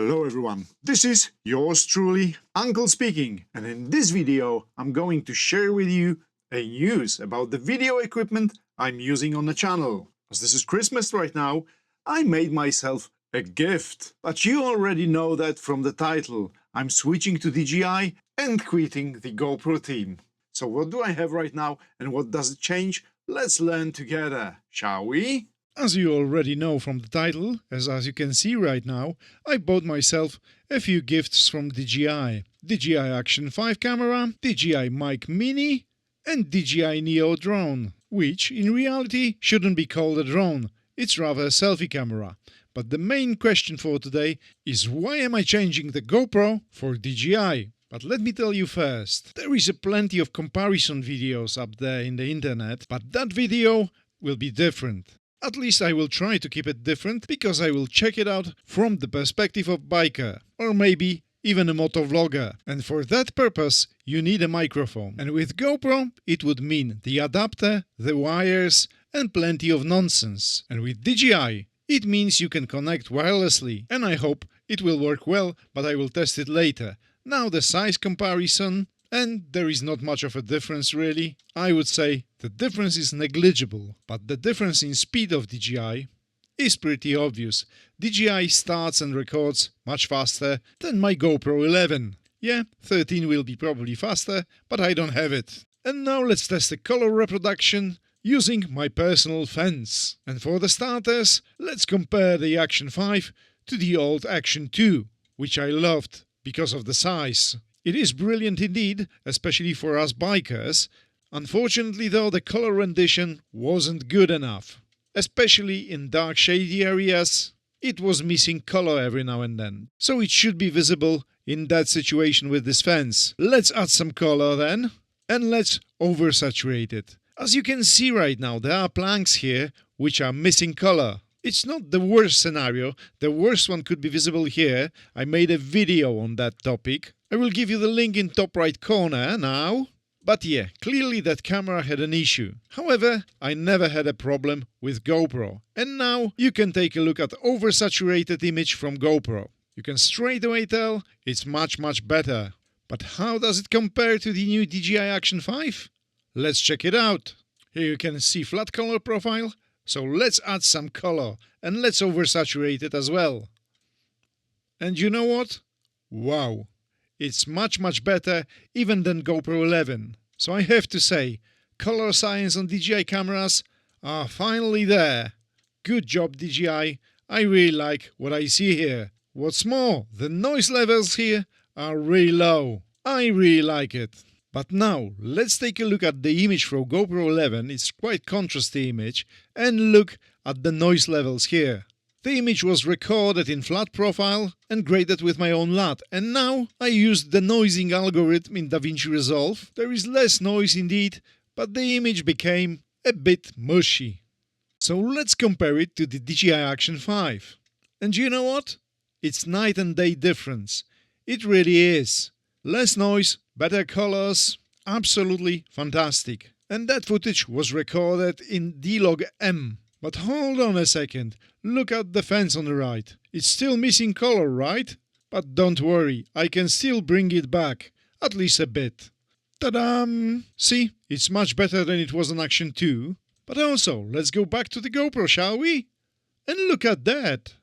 Hello everyone, this is yours truly, Uncle speaking, and in this video I'm going to share with you a news about the video equipment I'm using on the channel. As this is Christmas right now, I made myself a gift. But you already know that from the title. I'm switching to DJI and quitting the GoPro team. So what do I have right now and what does it change? Let's learn together, shall we? As you already know from the title, as you can see right now, I bought myself a few gifts from DJI. DJI Action 5 camera, DJI Mic Mini and DJI Neo drone, which in reality shouldn't be called a drone, it's rather a selfie camera. But the main question for today is why am I changing the GoPro for DJI? But let me tell you first, there is plenty of comparison videos up there in the internet, but that video will be different. At least I will try to keep it different, because I will check it out from the perspective of biker, or maybe even a motovlogger. And for that purpose you need a microphone. And with GoPro it would mean the adapter, the wires and plenty of nonsense. And with DJI it means you can connect wirelessly, and I hope it will work well, but I will test it later. Now the size comparison, and there is not much of a difference really. I would say the difference is negligible, but the difference in speed of DJI is pretty obvious. DJI starts and records much faster than my GoPro 11. Yeah, 13 will be probably faster, but I don't have it. And now let's test the color reproduction using my personal fence. And for the starters, let's compare the Action 5 to the old Action 2, which I loved because of the size. It is brilliant indeed, especially for us bikers. Unfortunately though, the color rendition wasn't good enough. Especially in dark shady areas, it was missing color every now and then. So it should be visible in that situation with this fence. Let's add some color then, and let's oversaturate it. As you can see right now, there are planks here which are missing color. It's not the worst scenario, the worst one could be visible here. I made a video on that topic. I will give you the link in top right corner now. But yeah, clearly that camera had an issue. However, I never had a problem with GoPro. And now you can take a look at oversaturated image from GoPro. You can straight away tell it's much better. But how does it compare to the new DJI Action 5? Let's check it out. Here you can see flat color profile. So let's add some color and let's oversaturate it as well. And you know what? Wow! It's much better even than GoPro 11. So I have to say, color science on DJI cameras are finally there. Good job DJI, I really like what I see here. What's more, the noise levels here are really low. I really like it. But now let's take a look at the image from GoPro 11, it's quite contrasty image, and look at the noise levels here. The image was recorded in flat profile and graded with my own LUT, and now I used the noising algorithm in DaVinci Resolve. There is less noise indeed, but the image became a bit mushy. So let's compare it to the DJI Action 5. And you know what? It's night and day difference. It really is. Less noise, better colors, absolutely fantastic. And that footage was recorded in D-Log-M. But hold on a second, look at the fence on the right. It's still missing color, right? But don't worry, I can still bring it back, at least a bit. Ta-da! See, it's much better than it was on Action 2. But also, let's go back to the GoPro, shall we? And look at that!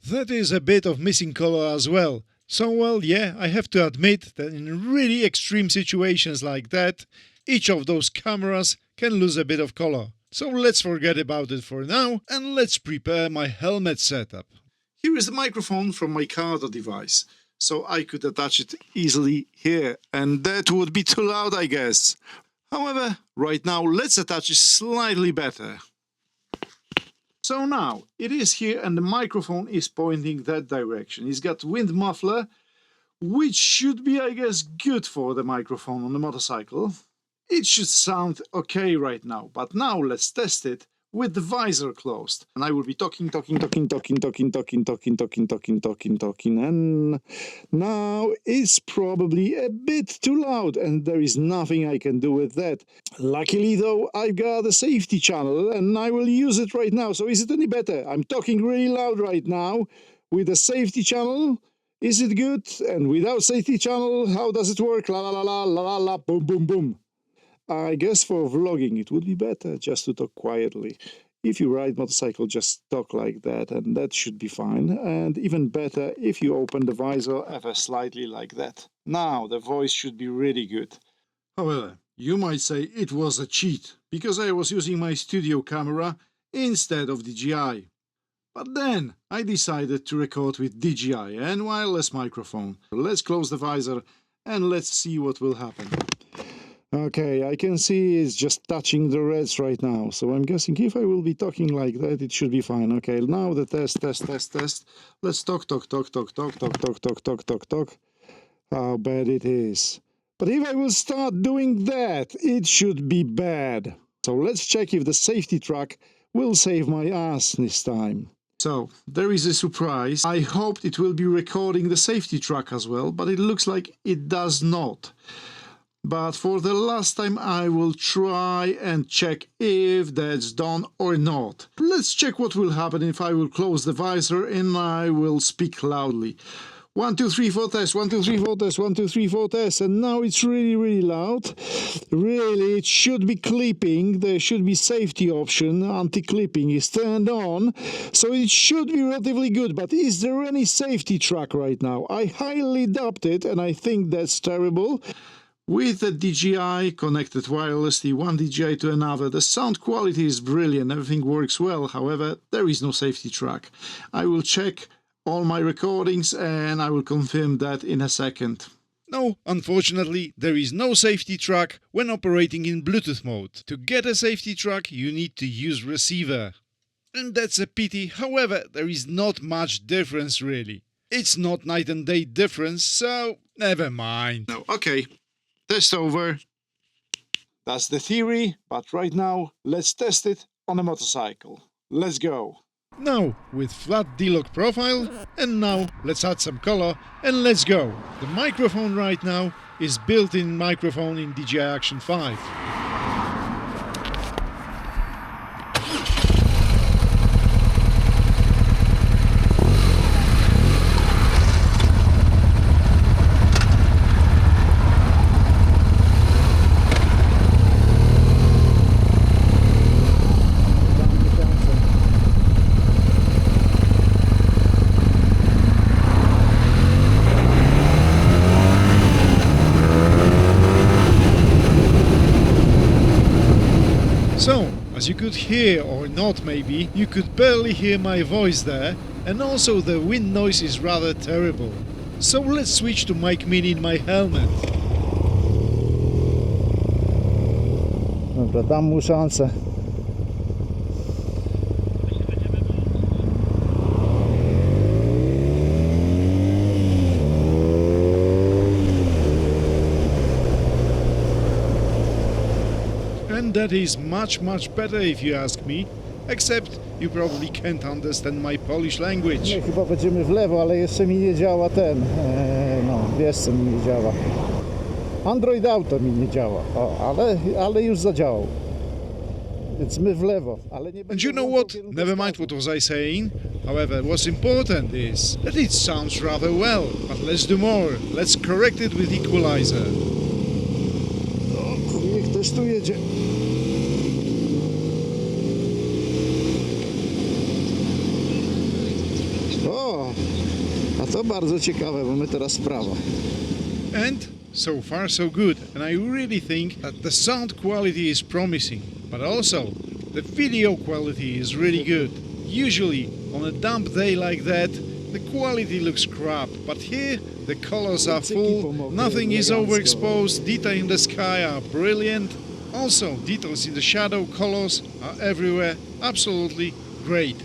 That is a bit of missing color as well. So well, yeah, I have to admit that in really extreme situations like that, each of those cameras can lose a bit of color. So let's forget about it for now and let's prepare my helmet setup. Here is the microphone from my Cardo device, so I could attach it easily here, and that would be too loud I guess. However, right now let's attach it slightly better. So now it is here and the microphone is pointing that direction. It's got wind muffler, which should be I guess good for the microphone on the motorcycle. It should sound okay right now, but now let's test it with the visor closed. And I will be talking, and now it's probably a bit too loud and there is nothing I can do with that. Luckily though, I've got a safety channel and I will use it right now. So is it any better? I'm talking really loud right now with a safety channel, Is it good? And without safety channel, how does it work? La la la la la la la, boom boom boom. I guess for vlogging it would be better just to talk quietly. If you ride motorcycle, just talk like that, and that should be fine. And even better if you open the visor ever slightly like that. Now the voice should be really good. However, you might say it was a cheat, because I was using my studio camera instead of DJI. But then I decided to record with DJI and wireless microphone. Let's close the visor and let's see what will happen. Okay, I can see it's just touching the reds right now, so I'm guessing if I will be talking like that, it should be fine. Okay, now the test. Let's talk. How bad it is. But if I will start doing that, it should be bad. So let's check if the safety track will save my ass this time. So, there is a surprise. I hoped it will be recording the safety track as well, but it looks like it does not. But for the last time I will try and check if that's done or not. Let's check what will happen if I will close the visor and I will speak loudly. 1, 2, 3, 4 test, 1, 2, 3, 4 test, 1, 2, 3, 4 test, and now it's really loud. Really, it should be clipping. There should be safety option. Anti-clipping is turned on, so it should be relatively good. But is there any safety track right now? I highly doubt it, and I think that's terrible. With the DJI connected wirelessly, one DJI to another, the sound quality is brilliant, everything works well. However, there is no safety track. I will check all my recordings and I will confirm that in a second. No, unfortunately, there is no safety track when operating in Bluetooth mode. To get a safety track, you need to use receiver. And that's a pity, however, there is not much difference really. It's not night and day difference, so never mind. No, okay. Test over. That's the theory, but right now let's test it on a motorcycle. Let's go. Now with flat D-lock profile, and now let's add some color and let's go. The microphone right now is built-in microphone in DJI Action 5. So, as you could hear or not maybe, you could barely hear my voice there, and also the wind noise is rather terrible. So let's switch to Mic Mini in my helmet. Dobra, dam mu szansę. And that is much better if you ask me, except you probably can't understand my Polish language. Nie, chyba będziemy w lewo, ale jeszcze mi nie działa ten, wiesz co mi nie działa. Android Auto mi nie działa, ale już zadziałał. Więc my w lewo, ale nie. And you know what? Never mind what was I saying. However, what's important is that it sounds rather well. But let's do more. Let's correct it with equalizer. Niech też tu jedzie. O, a to bardzo ciekawe, bo my teraz w prawo. And so far so good, and I really think that the sound quality is promising, but also the video quality is really good. Usually on a damp day like that the quality looks crap, but here the colors are full, nothing is overexposed, details in the sky are brilliant, also details in the shadow colors are everywhere, absolutely great.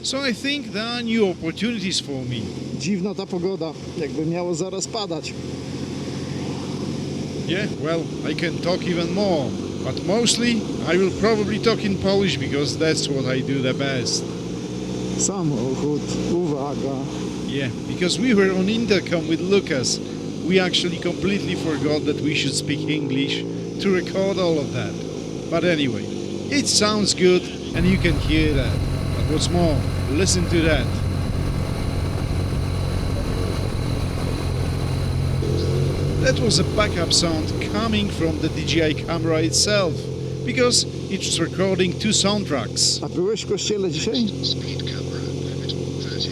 So I think there are new opportunities for me. Dziwna ta pogoda, jakby miało zaraz padać. Yeah, well, I can talk even more, but mostly I will probably talk in Polish because that's what I do the best. Samochód, uwaga. Yeah, because we were on intercom with Lucas, we actually completely forgot that we should speak English to record all of that. But anyway, it sounds good and you can hear that. But what's more, listen to that. that was a backup sound coming from the DJI camera itself, because it's recording two soundtracks. A byłeś w kościele dzisiaj? Speed camera, limit 30.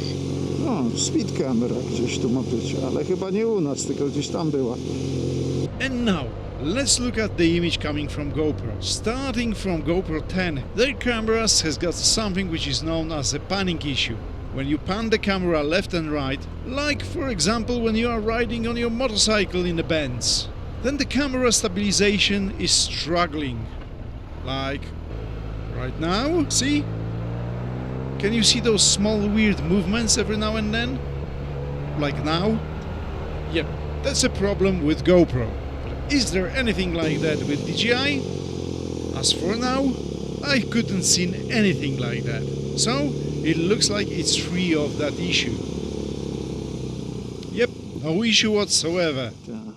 No, speed camera gdzieś tu ma być, ale chyba nie u nas, tylko gdzieś tam była. And now, let's look at the image coming from GoPro. Starting from GoPro 10, their cameras has got something which is known as a panning issue. When you pan the camera left and right, like for example when you are riding on your motorcycle in the bends, then the camera stabilization is struggling. Like right now, see? Can you see those small weird movements every now and then? Like now? Yep, that's a problem with GoPro. But is there anything like that with DJI? As for now, I couldn't see anything like that. So, it looks like it's free of that issue. Yep, no issue whatsoever.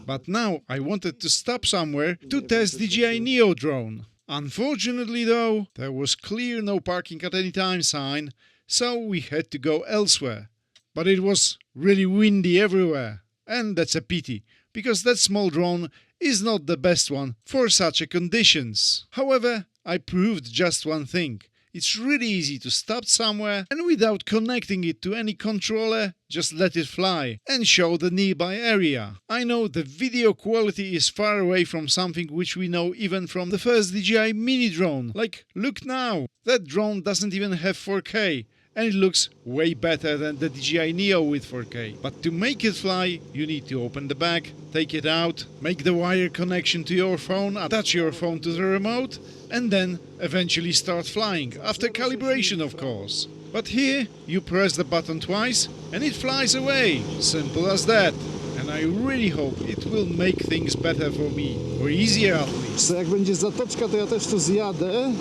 But now I wanted to stop somewhere to test DJI Neo drone. Unfortunately though, there was clear no parking at any time sign, so we had to go elsewhere. But it was really windy everywhere, and that's a pity, because that small drone is not the best one for such a conditions. However, I proved just one thing. It's really easy to stop somewhere and without connecting it to any controller, just let it fly and show the nearby area. I know the video quality is far away from something which we know even from the first DJI Mini drone. Like, look now, that drone doesn't even have 4K. And it looks way better than the DJI Neo with 4K. But to make it fly, you need to open the bag, take it out, make the wire connection to your phone, attach your phone to the remote, and then eventually start flying, after calibration of course. But here, you press the button twice and it flies away. Simple as that. And I really hope it will make things better for me, or easier at least. Jak będzie zatoczka, to ja też tu zjadę.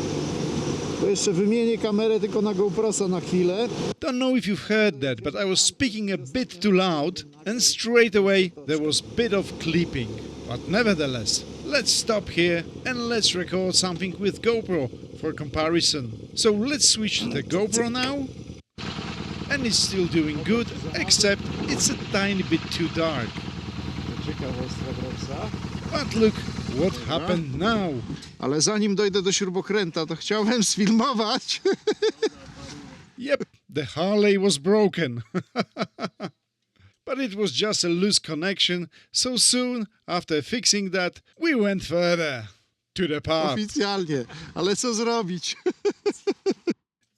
Bo jeszcze wymienię kamerę tylko na GoProsa na chwilę. Don't know if you've heard that, but I was speaking a bit too loud and straight away there was a bit of clipping. But nevertheless, let's stop here and let's record something with GoPro for comparison. So let's switch to the GoPro now. And it's still doing good, except it's a tiny bit too dark. But look what happened now. Ale zanim dojdę do śrubokręta, to chciałem sfilmować. Yep, the Harley was broken. But it was just a loose connection, so soon after fixing that, we went further to the pub. Oficjalnie, ale co zrobić?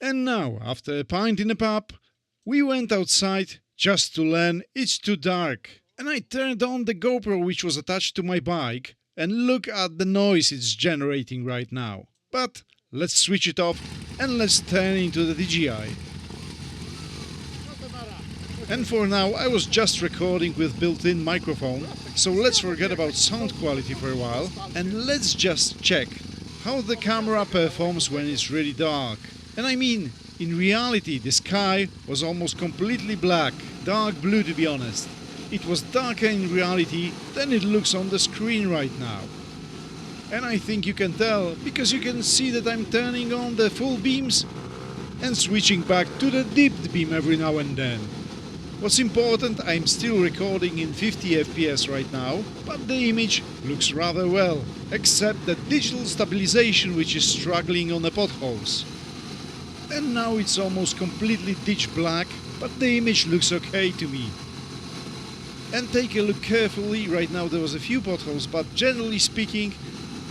And now, after a pint in a pub, we went outside just to learn it's too dark. And I turned on the GoPro which was attached to my bike, and look at the noise it's generating right now. But let's switch it off and let's turn into the DJI. And for now I was just recording with built-in microphone, so let's forget about sound quality for a while and let's just check how the camera performs when it's really dark. And I mean, in reality the sky was almost completely black, dark blue to be honest. It was darker in reality than it looks on the screen right now. And I think you can tell, because you can see that I'm turning on the full beams and switching back to the dipped beam every now and then. What's important, I'm still recording in 50 FPS right now, but the image looks rather well, except the digital stabilization which is struggling on the potholes. And now it's almost completely ditch black, but the image looks okay to me. And take a look carefully, right now there was a few potholes, but generally speaking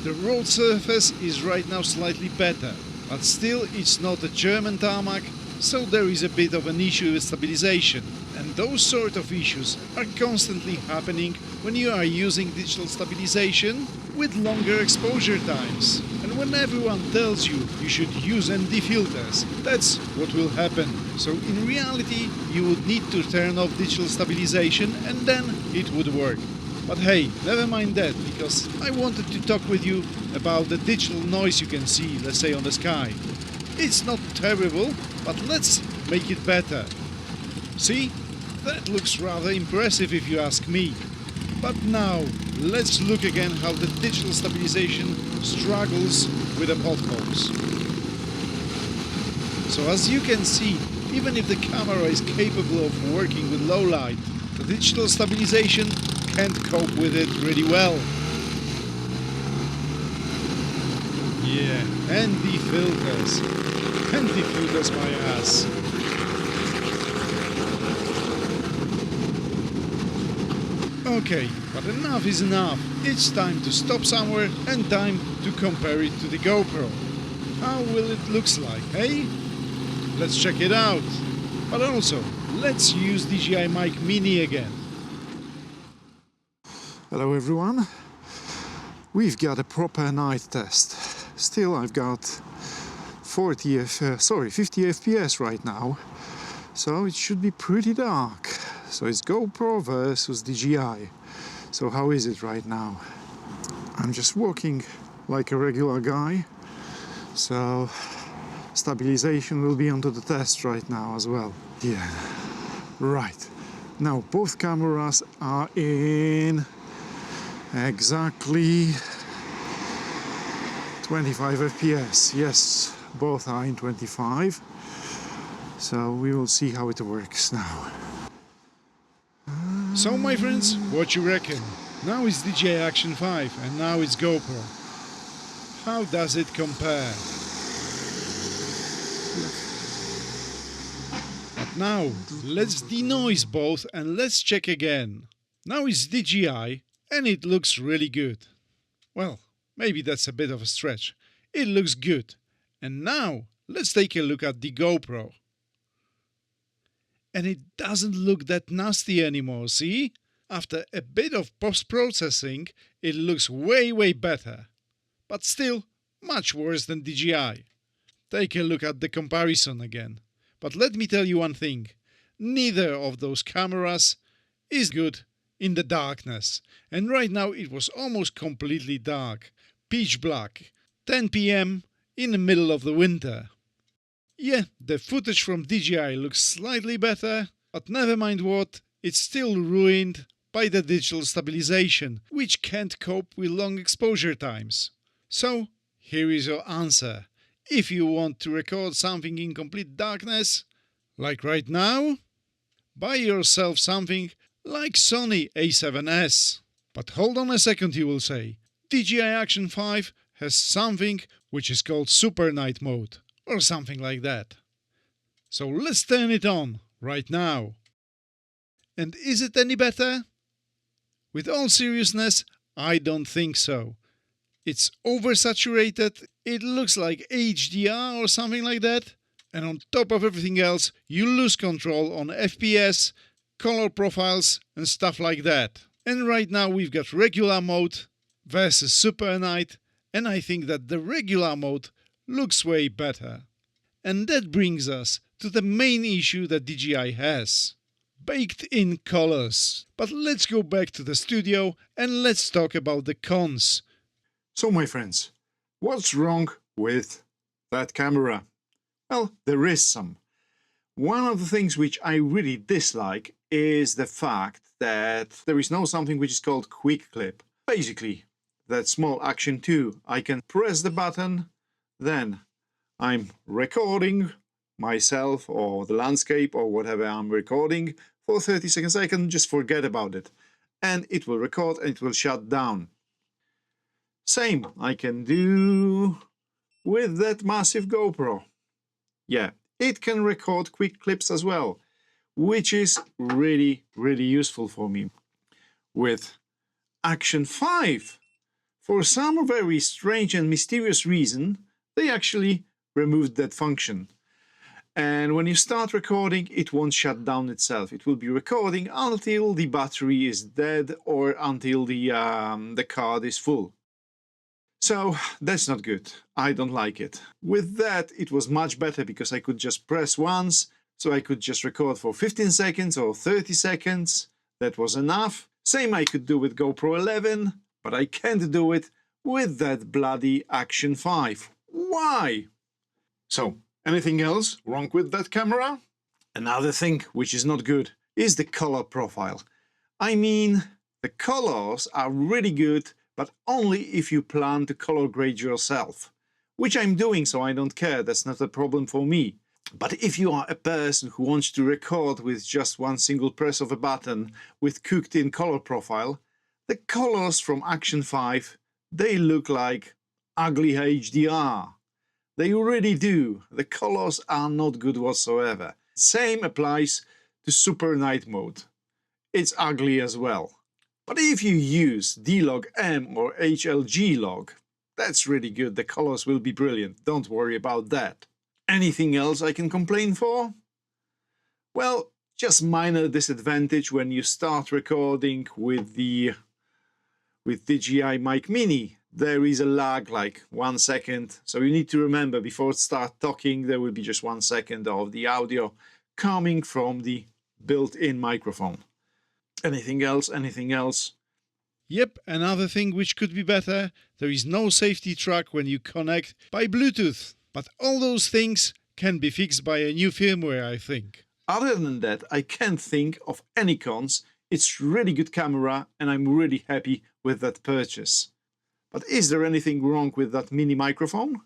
the road surface is right now slightly better. But still it's not a German tarmac, so there is a bit of an issue with stabilization. And those sort of issues are constantly happening when you are using digital stabilization with longer exposure times. And when everyone tells you you should use ND filters, that's what will happen. So in reality you would need to turn off digital stabilization and then it would work. But hey, never mind that, because I wanted to talk with you about the digital noise you can see, let's say on the sky. It's not terrible, but let's make it better. See? That looks rather impressive if you ask me. But now, let's look again how the digital stabilization struggles with the potholes. So as you can see, even if the camera is capable of working with low light, the digital stabilization can't cope with it really well. Yeah, and the filters. And the filters, my ass. Okay, but enough is enough. It's time to stop somewhere and time to compare it to the GoPro. How will it looks like, hey? Let's check it out. But also, let's use DJI Mic Mini again. Hello everyone. We've got a proper night test. Still I've got 50 FPS right now. So it should be pretty dark. So it's GoPro versus DJI. So how is it right now? I'm just walking like a regular guy. So stabilization will be onto the test right now as well. Yeah. Right. Now both cameras are in exactly 25 FPS. Yes, both are in 25. So we will see how it works now. So my friends, what you reckon? Now it's DJI Action 5 and now it's GoPro. How does it compare? But now, let's denoise both and let's check again. Now it's DJI and it looks really good. Well, maybe that's a bit of a stretch. It looks good. And now, let's take a look at the GoPro. And it doesn't look that nasty anymore, see? After a bit of post-processing, it looks way better. But still, much worse than DJI. Take a look at the comparison again. But let me tell you one thing. Neither of those cameras is good in the darkness. And right now it was almost completely dark. Pitch black. 10 p.m. in the middle of the winter. Yeah, the footage from DJI looks slightly better, but never mind what, it's still ruined by the digital stabilization, which can't cope with long exposure times. So, here is your answer. If you want to record something in complete darkness, like right now, buy yourself something like Sony A7S. But hold on a second, you will say. DJI Action 5 has something which is called Super Night Mode, or something like that. So let's turn it on right now. And is it any better? With all seriousness, I don't think so. It's oversaturated, it looks like HDR or something like that, and on top of everything else, you lose control on FPS, color profiles and stuff like that. And right now we've got regular mode versus Super Night, and I think that the regular mode looks way better. And that brings us to the main issue that DJI has. Baked in colors. But let's go back to the studio and let's talk about the cons. So my friends, what's wrong with that camera? Well, there is some. One of the things which I really dislike is the fact that there is no something which is called quick clip. Basically, that small action 2. I can press the button, then I'm recording myself or the landscape or whatever I'm recording for 30 seconds. I can just forget about it and it will record and it will shut down. Same I can do with that massive GoPro. Yeah, it can record quick clips as well, which is really useful for me. With Action 5, for some very strange and mysterious reason, they actually removed that function. And when you start recording, it won't shut down itself. It will be recording until the battery is dead or until the card is full. So that's not good. I don't like it. With that, it was much better because I could just press once, so I could just record for 15 seconds or 30 seconds. That was enough. Same I could do with GoPro 11, but I can't do it with that bloody Action 5. Why? So, anything else wrong with that camera? Another thing which is not good is the color profile. I mean, the colors are really good, but only if you plan to color grade yourself. Which I'm doing, so I don't care, that's not a problem for me. But if you are a person who wants to record with just one single press of a button with cooked-in color profile, the colors from Action 5, they look like ugly HDR. They really do. The colors are not good whatsoever. Same applies to Super Night Mode. It's ugly as well. But if you use D-Log M or HLG log, that's really good. The colors will be brilliant. Don't worry about that. Anything else I can complain for? Well, just minor disadvantage when you start recording with DJI Mic Mini. There is a lag like 1 second, so you need to remember before start talking there will be just 1 second of the audio coming from the built-in microphone. Anything else? Anything else? Yep, another thing which could be better, there is no safety track when you connect by Bluetooth. But all those things can be fixed by a new firmware, I think. Other than that, I can't think of any cons. It's really good camera and I'm really happy with that purchase. But is there anything wrong with that mini microphone?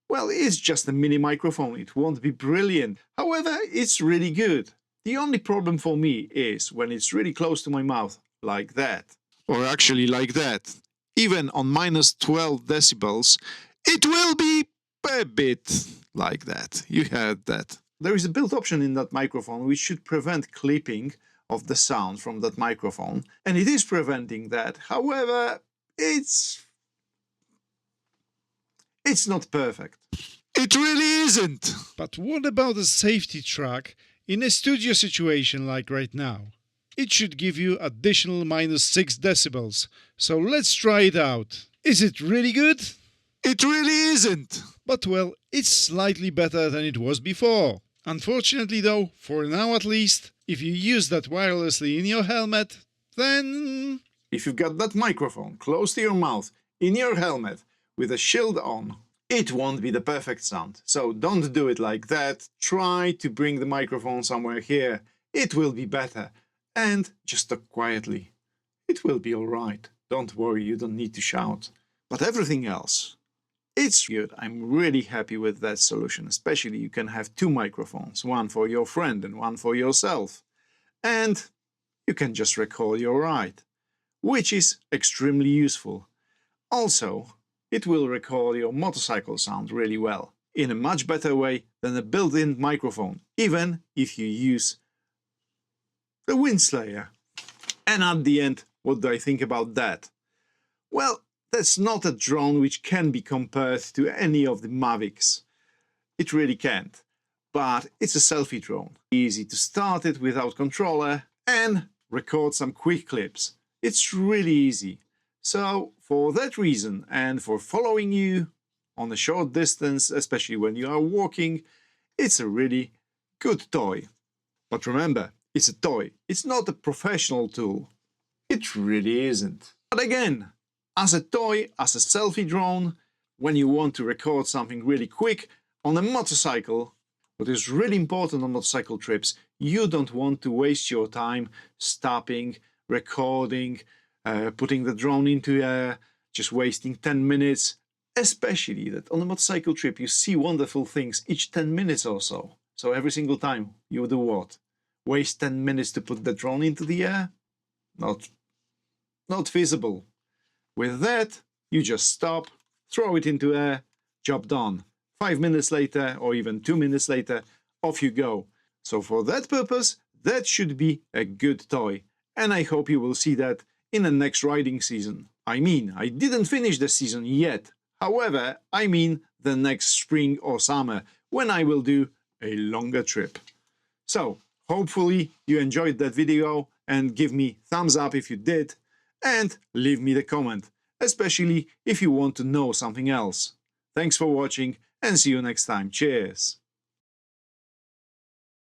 Well, it's just a mini microphone. It won't be brilliant. However, it's really good. The only problem for me is when it's really close to my mouth, like that. Or actually like that. Even on minus 12 decibels, it will be a bit like that. You heard that. There is a built option in that microphone which should prevent clipping of the sound from that microphone, and it is preventing that. However, it's not perfect. It really isn't. But what about a safety track in a studio situation like right now? It should give you additional minus 6 decibels. So let's try it out. Is it really good? It really isn't. But well, it's slightly better than it was before. Unfortunately though, for now at least, if you use that wirelessly in your helmet, then... If you've got that microphone close to your mouth, in your helmet, with a shield on, it won't be the perfect sound. So don't do it like that. Try to bring the microphone somewhere here. It will be better. And just talk quietly. It will be alright. Don't worry, you don't need to shout. But everything else, it's good. I'm really happy with that solution. Especially you can have 2 microphones, one for your friend and one for yourself. And you can just record your ride, which is extremely useful. Also, it will record your motorcycle sound really well, in a much better way than a built-in microphone, even if you use the wind slayer. And at the end, what do I think about that? Well, that's not a drone which can be compared to any of the Mavics. It really can't. But it's a selfie drone. Easy to start it without controller and record some quick clips. It's really easy. So for that reason and for following you on a short distance, especially when you are walking, it's a really good toy. But remember, it's a toy. It's not a professional tool. It really isn't. But again, as a toy, as a selfie drone, when you want to record something really quick on a motorcycle, what is really important on motorcycle trips, you don't want to waste your time stopping, recording, putting the drone into air, just wasting 10 minutes, especially that on a motorcycle trip you see wonderful things each 10 minutes or so. So every single time you do what? Waste 10 minutes to put the drone into the air? Not feasible. With that, you just stop, throw it into air, job done. 5 minutes later or even 2 minutes later, off you go. So for that purpose, that should be a good toy. And I hope you will see that in the next riding season. I mean, I didn't finish the season yet. However, I mean the next spring or summer, when I will do a longer trip. So, hopefully you enjoyed that video and give me thumbs up if you did, and leave me the comment, especially if you want to know something else. Thanks for watching and see you next time. Cheers!